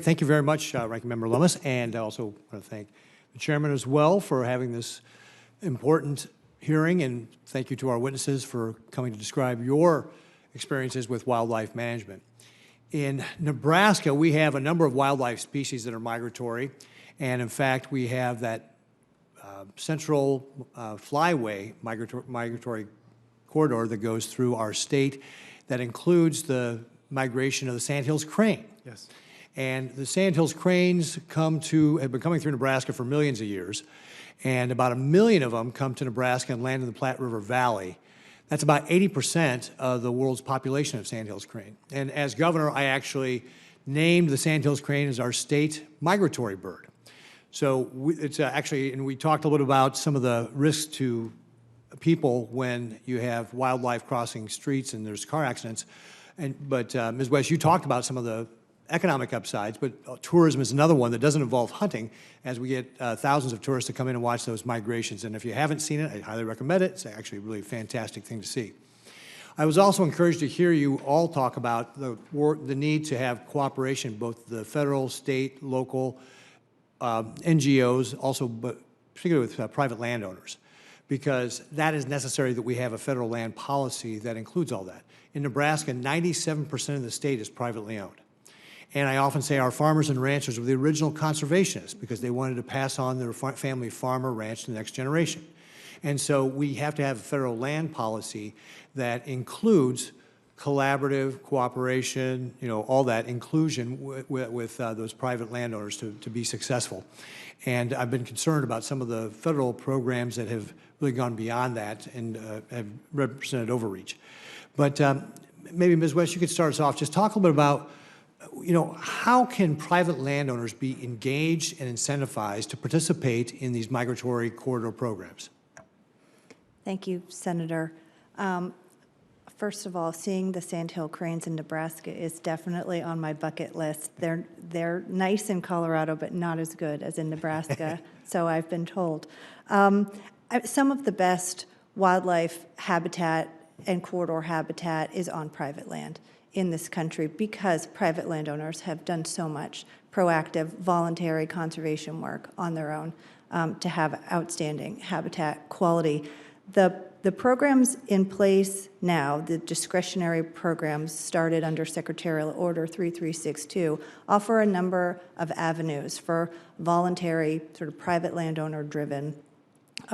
great. Thank you very much, Ranking Member Lummis, and I also want to thank the chairman as well for having this important hearing, and thank you to our witnesses for coming to describe your experiences with wildlife management. In Nebraska, we have a number of wildlife species that are migratory, and in fact, we have that central flyway migratory corridor that goes through our state that includes the migration of the Sandhills crane. Yes. And the Sandhills cranes have been coming through Nebraska for millions of years, and about 1 million of them come to Nebraska and land in the Platte River Valley. That's about 80% of the world's population of Sandhills crane. And as governor, I actually named the Sandhills crane as our state migratory bird. So it's actually, and we talked a little bit about some of the risks to people when you have wildlife crossing streets and there's car accidents. But Ms. West, you talked about some of the economic upsides, but tourism is another one that doesn't involve hunting, as we get thousands of tourists to come in and watch those migrations. And if you haven't seen it, I highly recommend it. It's actually a really fantastic thing to see. I was also encouraged to hear you all talk about the need to have cooperation, both the federal, state, local, NGOs, also, but particularly with private landowners, because that is necessary that we have a federal land policy that includes all that. In Nebraska, 97% of the state is privately owned. And I often say our farmers and ranchers were the original conservationists because they wanted to pass on their family farm or ranch to the next generation. And so we have to have a federal land policy that includes collaborative cooperation, all that inclusion with those private landowners to be successful. And I've been concerned about some of the federal programs that have really gone beyond that and have represented overreach. But maybe, Ms. West, you could start us off. Just talk a little bit about, how can private landowners be engaged and incentivized to participate in these migratory corridor programs? Thank you, Senator. First of all, seeing the sandhill cranes in Nebraska is definitely on my bucket list. They're nice in Colorado, but not as good as in Nebraska, so I've been told. Some of the best wildlife habitat and corridor habitat is on private land in this country because private landowners have done so much proactive, voluntary conservation work on their own to have outstanding habitat quality. The programs in place now, the discretionary programs started under Secretarial Order 3362, offer a number of avenues for voluntary, sort of private landowner-driven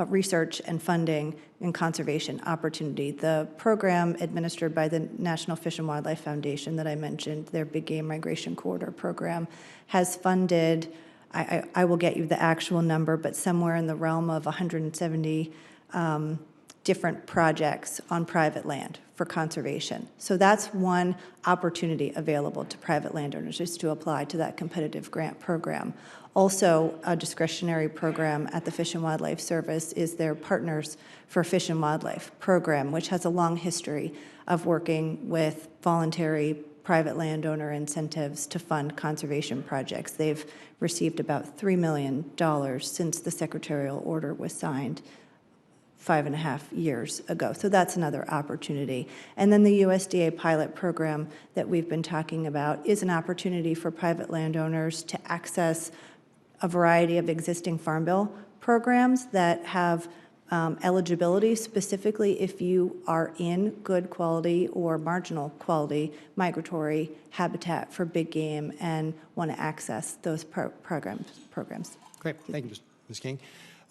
research and funding and conservation opportunity. The program administered by the National Fish and Wildlife Foundation that I mentioned, their Big Game Migration Corridor program, has funded, I will get you the actual number, but somewhere in the realm of 170 different projects on private land for conservation. So that's one opportunity available to private landowners, is to apply to that competitive grant program. Also, a discretionary program at the Fish and Wildlife Service is their Partners for Fish and Wildlife program, which has a long history of working with voluntary private landowner incentives to fund conservation projects. They've received about $3 million since the secretarial order was signed 5.5 years ago. So that's another opportunity. And then the USDA pilot program that we've been talking about is an opportunity for private landowners to access a variety of existing Farm Bill programs that have eligibility, specifically if you are in good quality or marginal quality migratory habitat for big game and want to access those programs. Great, thank you, Ms. King.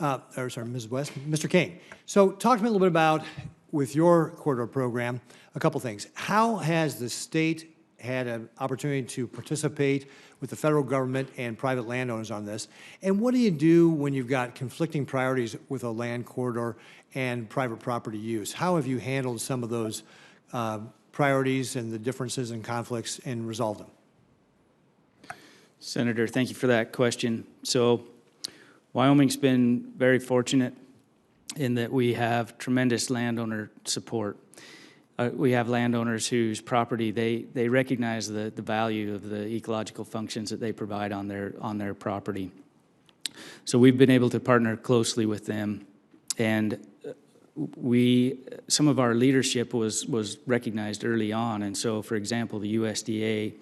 Ms. West. Mr. King, so talk to me a little bit about, with your corridor program, a couple things. How has the state had an opportunity to participate with the federal government and private landowners on this? And what do you do when you've got conflicting priorities with a land corridor and private property use? How have you handled some of those priorities and the differences and conflicts and resolved them? Senator, thank you for that question. So Wyoming's been very fortunate in that we have tremendous landowner support. We have landowners whose property, they recognize the value of the ecological functions that they provide on their property. So we've been able to partner closely with them, and some of our leadership was recognized early on. And so, for example, the USDA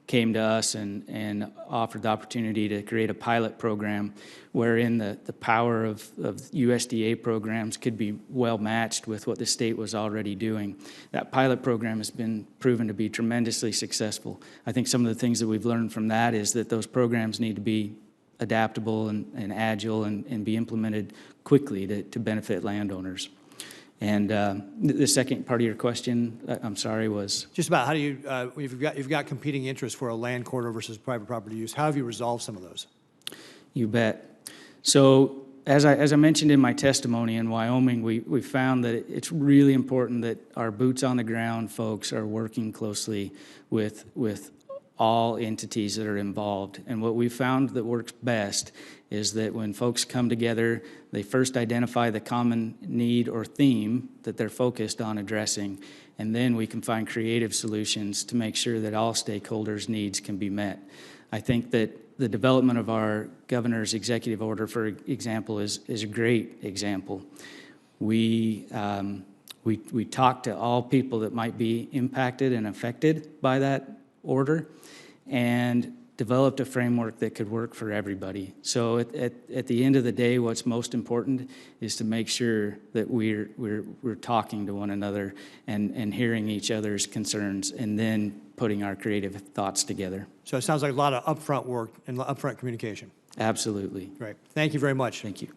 came to us and offered the opportunity to create a pilot program wherein the power of USDA programs could be well matched with what the state was already doing. That pilot program has been proven to be tremendously successful. I think some of the things that we've learned from that is that those programs need to be adaptable and agile and be implemented quickly to benefit landowners. And the second part of your question, I'm sorry, was? Just about how do you, you've got competing interests for a land corridor versus private property use. How have you resolved some of those? You bet. So as I mentioned in my testimony, in Wyoming, we found that it's really important that our boots on the ground folks are working closely with all entities that are involved. And what we found that works best is that when folks come together, they first identify the common need or theme that they're focused on addressing, and then we can find creative solutions to make sure that all stakeholders' needs can be met. I think that the development of our governor's executive order, for example, is a great example. We talked to all people that might be impacted and affected by that order and developed a framework that could work for everybody. So at the end of the day, what's most important is to make sure that we're talking to one another and hearing each other's concerns and then putting our creative thoughts together. So it sounds like a lot of upfront work and upfront communication. Absolutely. Great. Thank you very much. Thank you.